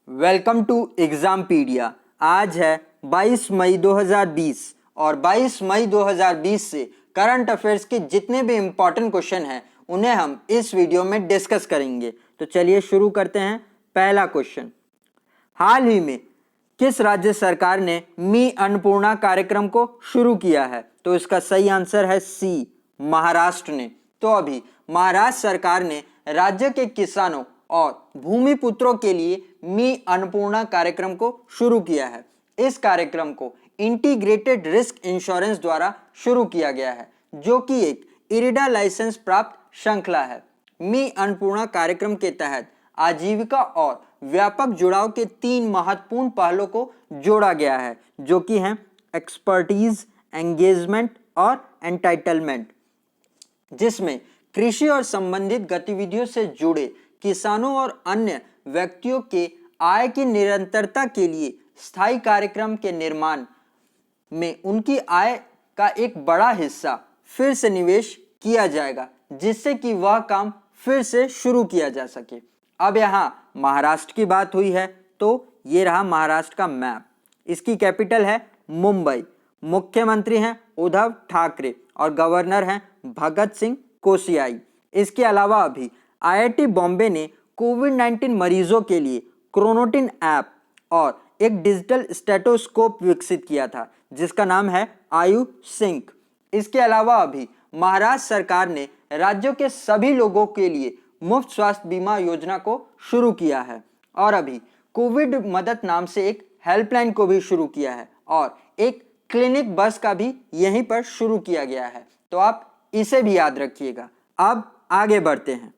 Welcome to एग्जामपीडिया। आज है 22 मई 2020 और 22 मई 2020 से करंट अफेयर्स के जितने भी इम्पॉर्टेंट क्वेश्चन हैं उन्हें हम इस वीडियो में डिस्कस करेंगे। तो चलिए शुरू करते हैं। पहला क्वेश्चन, हाल ही में किस राज्य सरकार ने मी अन्नपूर्णा कार्यक्रम को शुरू किया है? तो इसका सही आंसर है सी, महाराष्ट्र ने। तो अभी महाराष्ट्र सरकार ने राज्य के किसानों और भूमिपुत्रों के लिए मी अन्नपूर्णा कार्यक्रम को शुरू किया है। इस कार्यक्रम को इंटीग्रेटेड रिस्क इंश्योरेंस द्वारा शुरू किया गया है, जो कि एक इरिडा लाइसेंस प्राप्त श्रृंखला है। मी अन्नपूर्णा कार्यक्रम के तहत आजीविका और व्यापक जुड़ाव के 3 महत्वपूर्ण पहलों को जोड़ा गया है, जो कि हैं एक्सपर्टीज, एंगेजमेंट और एंटाइटलमेंट, जिसमें कृषि और संबंधित गतिविधियों से जुड़े किसानों और अन्य व्यक्तियों के आय की निरंतरता के लिए स्थायी कार्यक्रम के निर्माण में उनकी आय का एक बड़ा हिस्सा फिर से निवेश किया जाएगा, जिससे कि वह काम फिर से शुरू किया जा सके। अब यहाँ महाराष्ट्र की बात हुई है, तो ये रहा महाराष्ट्र का मैप। इसकी कैपिटल है मुंबई, मुख्यमंत्री हैं उद्धव ठाकरे और गवर्नर हैं भगत सिंह कोश्यारी। इसके अलावा अभी आईआईटी बॉम्बे ने कोविड-19 मरीजों के लिए क्रोनोटिन ऐप और एक डिजिटल स्टेटोस्कोप विकसित किया था, जिसका नाम है आयु सिंक। इसके अलावा अभी महाराष्ट्र सरकार ने राज्यों के सभी लोगों के लिए मुफ्त स्वास्थ्य बीमा योजना को शुरू किया है और अभी कोविड मदद नाम से एक हेल्पलाइन को भी शुरू किया है और एक क्लिनिक बस का भी यहीं पर शुरू किया गया है। तो आप इसे भी याद रखिएगा। अब आगे बढ़ते हैं।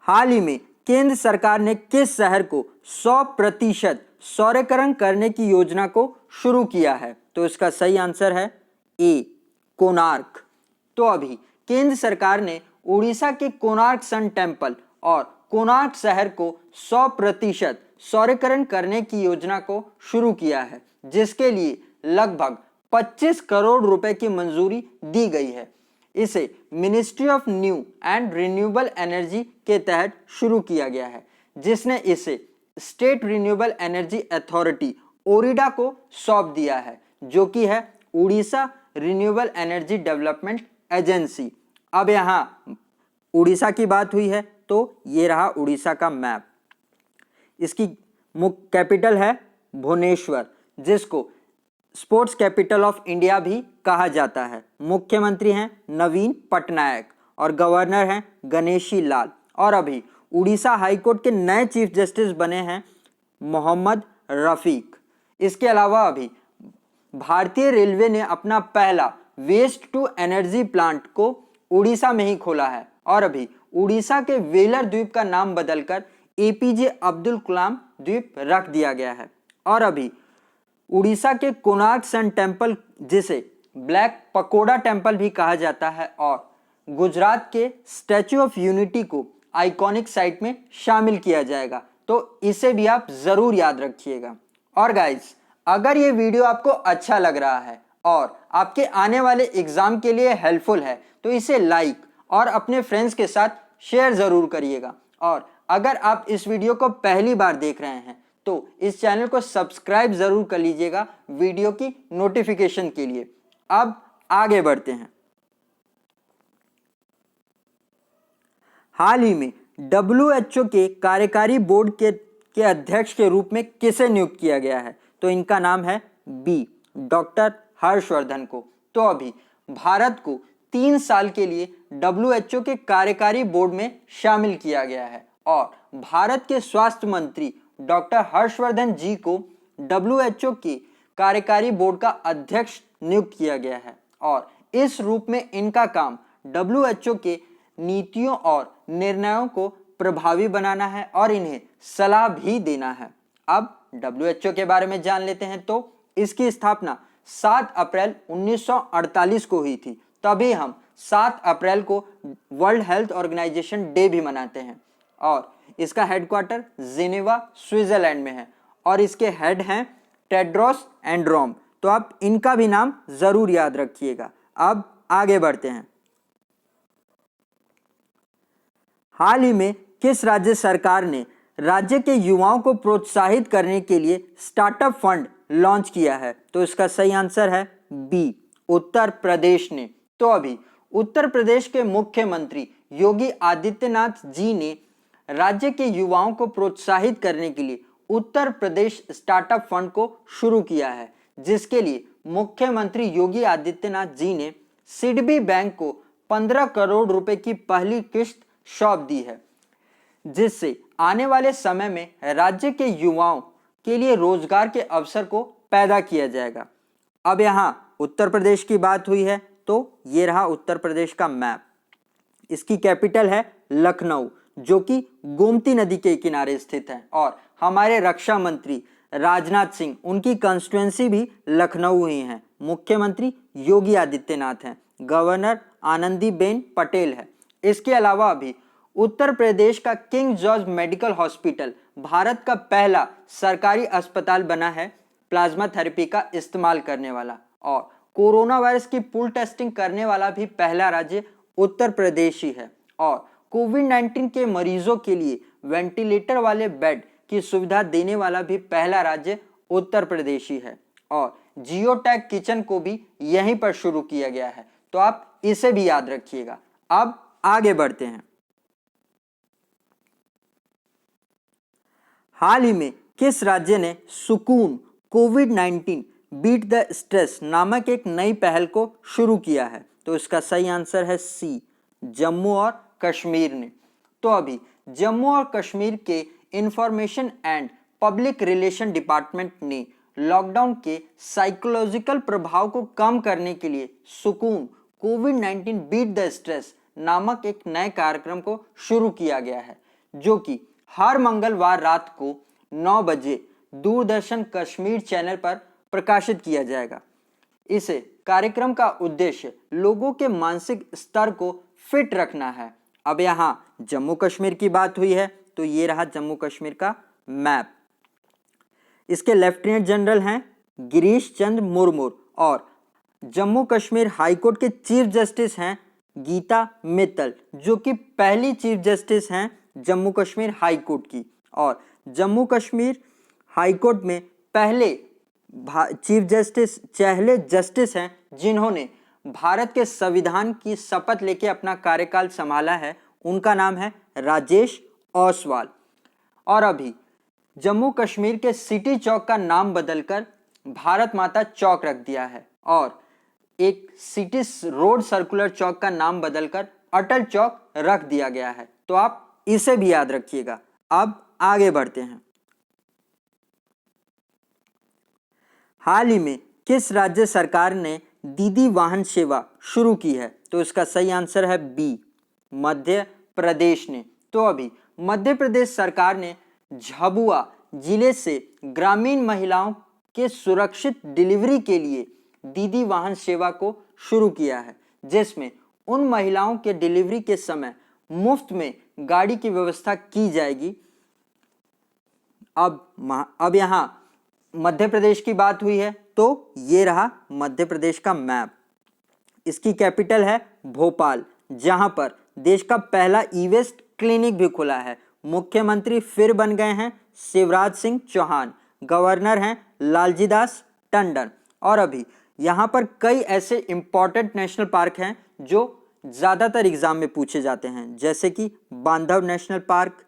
हाल ही में केंद्र सरकार ने किस शहर को 100% सौरकरण करने की योजना को शुरू किया है? तो इसका सही आंसर है ए, कोणार्क। तो अभी केंद्र सरकार ने उड़ीसा के कोणार्क सन टेम्पल और कोणार्क शहर को 100% सौरकरण करने की योजना को शुरू किया है, जिसके लिए लगभग 25 करोड़ रुपए की मंजूरी दी गई है। इसे ministry of new and renewable energy के तहत शुरू किया गया है, जिसने इसे स्टेट रिन्यूएबल एनर्जी अथॉरिटी ओरिडा को सौंप दिया है, जो कि है Orissa renewable energy development agency. अब यहाँ उड़ीसा की बात हुई है, तो ये रहा उड़ीसा का मैप। इसकी मुख्य कैपिटल है भुवनेश्वर, जिसको स्पोर्ट्स कैपिटल ऑफ इंडिया भी कहा जाता है। मुख्यमंत्री हैं नवीन पटनायक और गवर्नर हैं गणेशी लाल। और अभी उड़ीसा हाईकोर्ट के नए चीफ जस्टिस बने हैं मोहम्मद रफीक। इसके अलावा अभी भारतीय रेलवे ने अपना पहला वेस्ट टू एनर्जी प्लांट को उड़ीसा में ही खोला है और अभी उड़ीसा के वेलर द्वीप का नाम बदलकर एपीजे अब्दुल कलाम द्वीप रख दिया गया है। और अभी उड़ीसा के कोणार्क सन टेम्पल, जिसे ब्लैक पकोड़ा टेम्पल भी कहा जाता है, और गुजरात के स्टैच्यू ऑफ यूनिटी को आइकॉनिक साइट में शामिल किया जाएगा। तो इसे भी आप जरूर याद रखिएगा। और गाइस, अगर ये वीडियो आपको अच्छा लग रहा है और आपके आने वाले एग्जाम के लिए हेल्पफुल है, तो इसे लाइक और अपने फ्रेंड्स के साथ शेयर जरूर करिएगा। और अगर आप इस वीडियो को पहली बार देख रहे हैं, तो इस चैनल को सब्सक्राइब जरूर कर लीजिएगा वीडियो की नोटिफिकेशन के लिए। अब आगे बढ़ते हैं। हाल ही में WHO के कार्यकारी बोर्ड के अध्यक्ष के रूप में किसे नियुक्त किया गया है? तो इनका नाम है बी, डॉक्टर हर्षवर्धन को। तो अभी भारत को 3 साल के लिए WHO के कार्यकारी बोर्ड में शामिल किया गया है और भारत के स्वास्थ्य मंत्री डॉक्टर हर्षवर्धन जी को WHO के कार्यकारी बोर्ड का अध्यक्ष नियुक्त किया गया है और इस रूप में इनका काम WHO के नीतियों और निर्णयों को प्रभावी बनाना है और इन्हें सलाह भी देना है। अब WHO के बारे में जान लेते हैं। तो इसकी स्थापना 7 अप्रैल 1948 को हुई थी। तभी हम 7 अप्रैल को वर्ल्ड हेल्थ ऑर्गेनाइजेशन डे भी मनाते हैं और इसका हेडक्वार्टर जिनेवा स्विट्जरलैंड में है और इसके हेड हैं टेड्रोस एड्नोम। तो आप इनका भी नाम जरूर याद रखिएगा। अब आगे बढ़ते हैं। हाल ही में किस राज्य सरकार ने राज्य के युवाओं को प्रोत्साहित करने के लिए स्टार्टअप फंड लॉन्च किया है? तो इसका सही आंसर है बी, उत्तर प्रदेश ने। तो अभी उत्तर प्रदेश के मुख्यमंत्री योगी आदित्यनाथ जी ने राज्य के युवाओं को प्रोत्साहित करने के लिए उत्तर प्रदेश स्टार्टअप फंड को शुरू किया है, जिसके लिए मुख्यमंत्री योगी आदित्यनाथ जी ने सिडबी बैंक को 15 करोड़ रुपए की पहली किस्त सौंप दी है, जिससे आने वाले समय में राज्य के युवाओं के लिए रोजगार के अवसर को पैदा किया जाएगा। अब यहाँ उत्तर प्रदेश की बात हुई है, तो ये रहा उत्तर प्रदेश का मैप। इसकी कैपिटल है लखनऊ, जो कि गोमती नदी के किनारे स्थित है, और हमारे रक्षा मंत्री राजनाथ सिंह, उनकी कंस्टिट्युएंसी भी लखनऊ ही है। मुख्यमंत्री योगी आदित्यनाथ हैं, गवर्नर आनंदीबेन पटेल है। इसके अलावा अभी उत्तर प्रदेश का king George medical hospital Bharat का पहला सरकारी अस्पताल बना है प्लाज्मा थेरेपी का इस्तेमाल करने वाला, और कोरोना वायरस की पूल टेस्टिंग करने वाला भी पहला राज्य उत्तर प्रदेश ही है, और कोविड-19 के मरीजों के लिए वेंटिलेटर वाले बेड की सुविधा देने वाला भी पहला राज्य उत्तर प्रदेश ही है, और जियो टैग किचन को भी यहीं पर शुरू किया गया है। तो आप इसे भी याद रखिएगा। अब आगे बढ़ते हैं। हाल ही में किस राज्य ने सुकून कोविड-19 बीट द स्ट्रेस नामक एक नई पहल को शुरू किया है? तो इसका सही आंसर है सी, जम्मू और कश्मीर ने। तो अभी जम्मू और कश्मीर के information and public relation department ने लॉकडाउन के साइकोलॉजिकल प्रभाव को कम करने के लिए सुकून कोविड-19 बीट द स्ट्रेस नामक एक नए कार्यक्रम को शुरू किया गया है, जो कि हर मंगलवार रात को 9 बजे दूरदर्शन कश्मीर चैनल पर प्रकाशित किया जाएगा। इसे कार्यक्रम का उद्देश्य लोगों के मानसिक स्तर को फिट रखना है। अब यहाँ जम्मू कश्मीर की बात हुई है, तो ये रहा जम्मू कश्मीर का मैप। इसके लेफ्टिनेंट जनरल हैं गिरीश चंद्र मुर्मू, और जम्मू कश्मीर हाईकोर्ट के चीफ जस्टिस हैं गीता मित्तल, जो कि पहली चीफ जस्टिस हैं जम्मू कश्मीर हाईकोर्ट की, और जम्मू कश्मीर हाईकोर्ट में पहले जस्टिस हैं जिन्होंने भारत के संविधान की शपथ लेके अपना कार्यकाल संभाला है। उनका नाम है राजेश ओसवाल। और अभी जम्मू कश्मीर के सिटी चौक का नाम बदलकर भारत माता चौक रख दिया है, और एक सिटी रोड सर्कुलर चौक का नाम बदलकर अटल चौक रख दिया गया है। तो आप इसे भी याद रखिएगा। अब आगे बढ़ते हैं। हाल ही में किस राज्य सरकार ने दीदी वाहन सेवा शुरू की है? तो इसका सही आंसर है बी, मध्य प्रदेश ने। तो अभी मध्य प्रदेश सरकार ने झाबुआ जिले से ग्रामीण महिलाओं के सुरक्षित डिलीवरी के लिए दीदी वाहन सेवा को शुरू किया है, जिसमें उन महिलाओं के डिलीवरी के समय मुफ्त में गाड़ी की व्यवस्था की जाएगी। अब यहाँ मध्य प्रदेश की बात हुई है, तो ये रहा मध्य प्रदेश का मैप। इसकी कैपिटल है भोपाल, जहां पर देश का पहला ई-वेस्ट क्लिनिक भी खुला है। मुख्यमंत्री फिर बन गए हैं शिवराज सिंह चौहान, गवर्नर हैं लालजी दास टंडन, और अभी यहाँ पर कई ऐसे इंपॉर्टेंट नेशनल पार्क हैं जो ज़्यादातर एग्जाम में पूछे जाते हैं, जैसे कि Bandhav national park,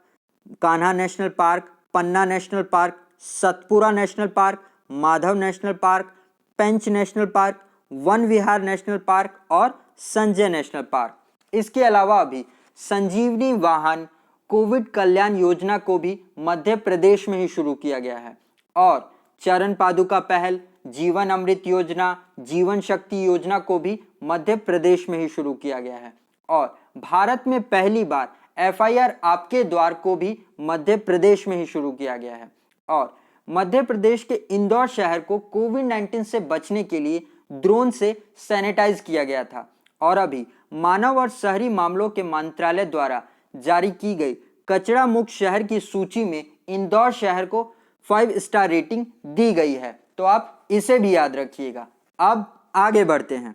Kanha national park, Panna national park, Satpura national park, Madhav national park, Pench national park, Van Vihar national park और संजय नेशनल पार्क। इसके अलावा अभी संजीवनी वाहन कोविड कल्याण योजना को भी मध्य प्रदेश में ही शुरू किया गया है, और चरण पादुका पहल, जीवन अमृत योजना, जीवन शक्ति योजना को भी मध्य प्रदेश में ही शुरू किया गया है, और भारत में पहली बार FIR आपके द्वार को भी मध्य प्रदेश में ही शुरू किया गया है, और मध्य प्रदेश के इंदौर शहर को कोविड-19 से बचने के लिए ड्रोन से सैनिटाइज किया गया था। और अभी मानव और शहरी मामलों के मंत्रालय द्वारा जारी की गई कचरा मुक्त शहर की सूची में इंदौर शहर को 5 स्टार रेटिंग दी गई है। तो आप इसे भी याद रखिएगा। अब आगे बढ़ते हैं।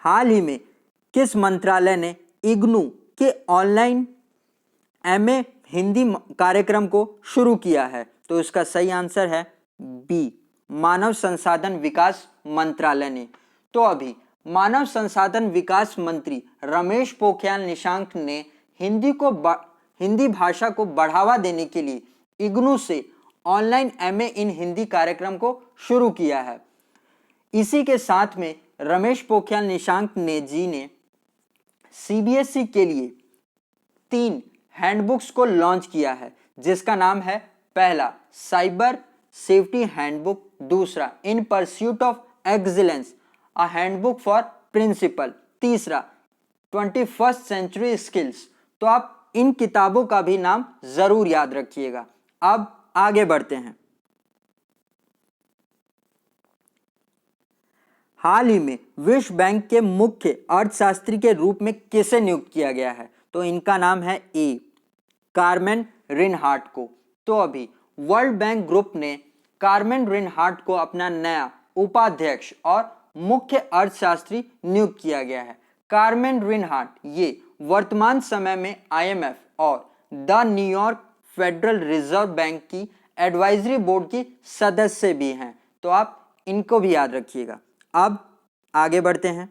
हाल ही में किस मंत्रालय ने इग्नू के ऑनलाइन एमए हिंदी कार्यक्रम को शुरू किया है? तो इसका सही आंसर है बी, मानव संसाधन विकास मंत्रालय ने। तो अभी मानव संसाधन विकास मंत्री रमेश पोखरियाल निशंक ने हिंदी भाषा को बढ़ावा देने के लिए इग्नू से ऑनलाइन एमए इन हिंदी कार्यक्रम को शुरू किया है। इसी के साथ में रमेश पोखरियाल निशंक ने सीबीएसई के लिए 3 हैंडबुक्स को लॉन्च किया है, जिसका नाम है पहला साइबर सेफ्टी हैंडबुक, दूसरा in pursuit of excellence a handbook for principal, तीसरा 21st सेंचुरी स्किल्स। तो आप इन किताबों का भी नाम जरूर याद रखिएगा। अब आगे बढ़ते हैं। हाल ही में विश्व बैंक के मुख्य अर्थशास्त्री के रूप में किसे नियुक्त किया गया है? तो इनका नाम है ए, कार्मेन रिनहार्ट को। तो अभी वर्ल्ड बैंक ग्रुप ने कार्मेन रिनहार्ट को अपना नया उपाध्यक्ष और मुख्य अर्थशास्त्री नियुक्त किया गया है। कार्मेन रिनहार्ट ये वर्तमान समय में आईएमएफ और the New York federal reserve bank की एडवाइजरी बोर्ड की सदस्य भी हैं। तो आप इनको भी याद रखिएगा। अब आगे बढ़ते हैं।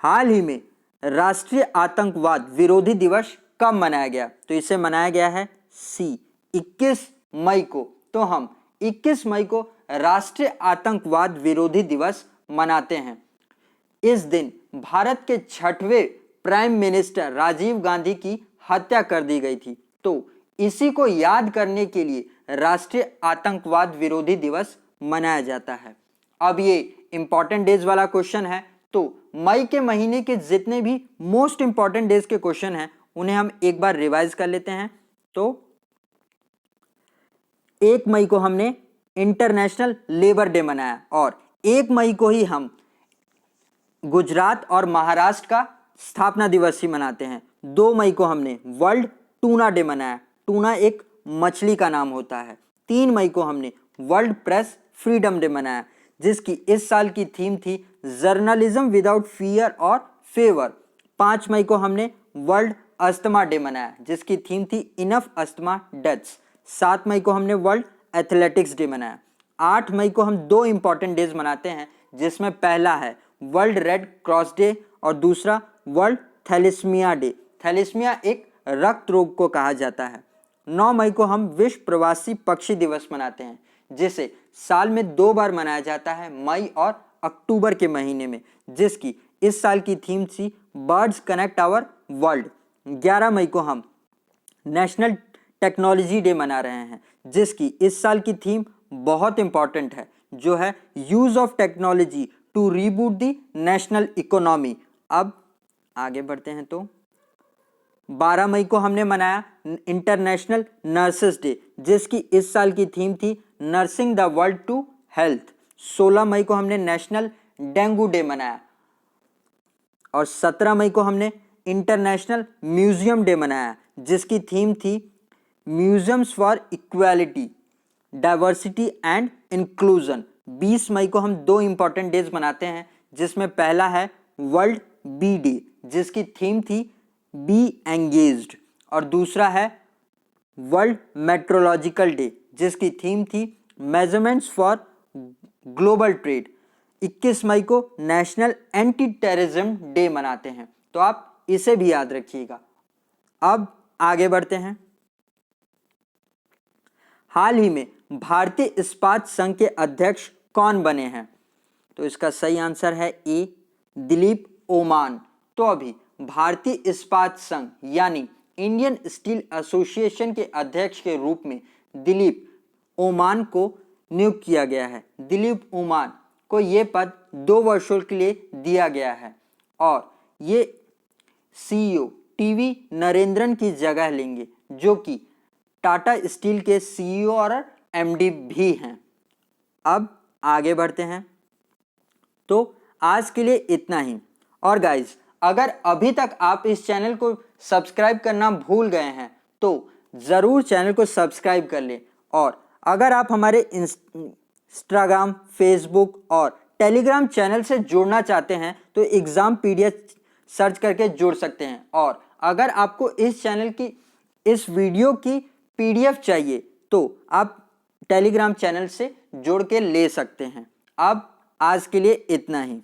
हाल ही में राष्ट्रीय आतंकवाद विरोधी दिवस कब मनाया गया? तो इसे मनाया गया है सी, 21 मई को। तो हम 21 मई को राष्ट्रीय आतंकवाद विरोधी दिवस मनाते हैं। इस दिन भारत के 6वें प्राइम मिनिस्टर राजीव गांधी की हत्या कर दी गई थी। तो इसी को याद करने के लिए राष्ट्रीय आतंकवाद विरोधी दिवस मनाया जाता है। अब ये इंपॉर्टेंट डेज वाला क्वेश्चन है, तो मई के महीने के जितने भी मोस्ट इंपॉर्टेंट डेज के क्वेश्चन हैं उन्हें हम एक बार रिवाइज कर लेते हैं। तो 1 मई को हमने इंटरनेशनल लेबर डे मनाया और 1 मई को ही हम गुजरात और महाराष्ट्र का स्थापना दिवस ही मनाते हैं। 2 मई को हमने वर्ल्ड टूना डे मनाया, टूना एक मछली का नाम होता है। 3 मई को हमने वर्ल्ड प्रेस फ्रीडम डे मनाया, जिसकी इस साल की थीम थी जर्नलिज्म विदाउट फियर और फेवर। 5 मई को हमने वर्ल्ड अस्थमा डे मनाया, जिसकी थीम थी इनफ अस्थमा डेथ्स। 7 मई को हमने वर्ल्ड एथलेटिक्स डे मनाया। 8 मई को हम 2 इंपॉर्टेंट डेज मनाते हैं, जिसमें पहला है वर्ल्ड रेड क्रॉस डे और दूसरा वर्ल्ड थैलेसीमिया डे। थैलेसीमिया एक रक्त रोग को कहा जाता है। 9 मई को हम विश्व प्रवासी पक्षी दिवस मनाते हैं, जिसे साल में 2 बार मनाया जाता है, मई और अक्टूबर के महीने में, जिसकी इस साल की थीम थी बर्ड्स कनेक्ट आवर वर्ल्ड। 11 मई को हम नेशनल टेक्नोलॉजी डे मना रहे हैं, जिसकी इस साल की थीम बहुत इंपॉर्टेंट है, जो है use of technology to reboot the national economy. अब आगे बढ़ते हैं। तो 12 मई को हमने मनाया इंटरनेशनल नर्सेस डे, जिसकी इस साल की थीम थी nursing the world to health. 16 मई को हमने नेशनल डेंगू डे मनाया और 17 मई को हमने इंटरनेशनल म्यूजियम डे मनाया, जिसकी थीम थी museums for equality, diversity and inclusion. 20 मई को हम 2 इंपॉर्टेंट डेज मनाते हैं, जिसमें पहला है वर्ल्ड बी डे, जिसकी थीम थी बी एंगेज्ड, और दूसरा है वर्ल्ड मेट्रोलॉजिकल डे, जिसकी थीम थी मेजरमेंट्स फॉर ग्लोबल ट्रेड। 21 मई को नेशनल एंटी टेररिज्म डे मनाते हैं। तो आप इसे भी याद रखिएगा। अब आगे बढ़ते हैं। हाल ही में भारतीय इस्पात संघ के अध्यक्ष कौन बने हैं? तो इसका सही आंसर है ए, दिलीप ओमान। तो अभी भारतीय इस्पात संघ यानी इंडियन स्टील एसोसिएशन के अध्यक्ष के रूप में दिलीप ओमान को नियुक्त किया गया है। दिलीप ओमान को यह पद 2 वर्षों के लिए दिया गया है और ये सीईओ टीवी नरेंद्रन की जगह लेंगे, जो कि टाटा स्टील के सीईओ और एमडी भी हैं। अब आगे बढ़ते हैं। तो आज के लिए इतना ही। और गाइज, अगर अभी तक आप इस चैनल को सब्सक्राइब करना भूल गए हैं तो ज़रूर चैनल को सब्सक्राइब कर लें। और अगर आप हमारे इंस्टाग्राम, फेसबुक और टेलीग्राम चैनल से जुड़ना चाहते हैं तो एग्जाम पीडीएफ सर्च करके जुड़ सकते हैं। और अगर आपको इस चैनल की इस वीडियो की पीडीएफ चाहिए तो आप टेलीग्राम चैनल से जुड़ के ले सकते हैं। अब आज के लिए इतना ही।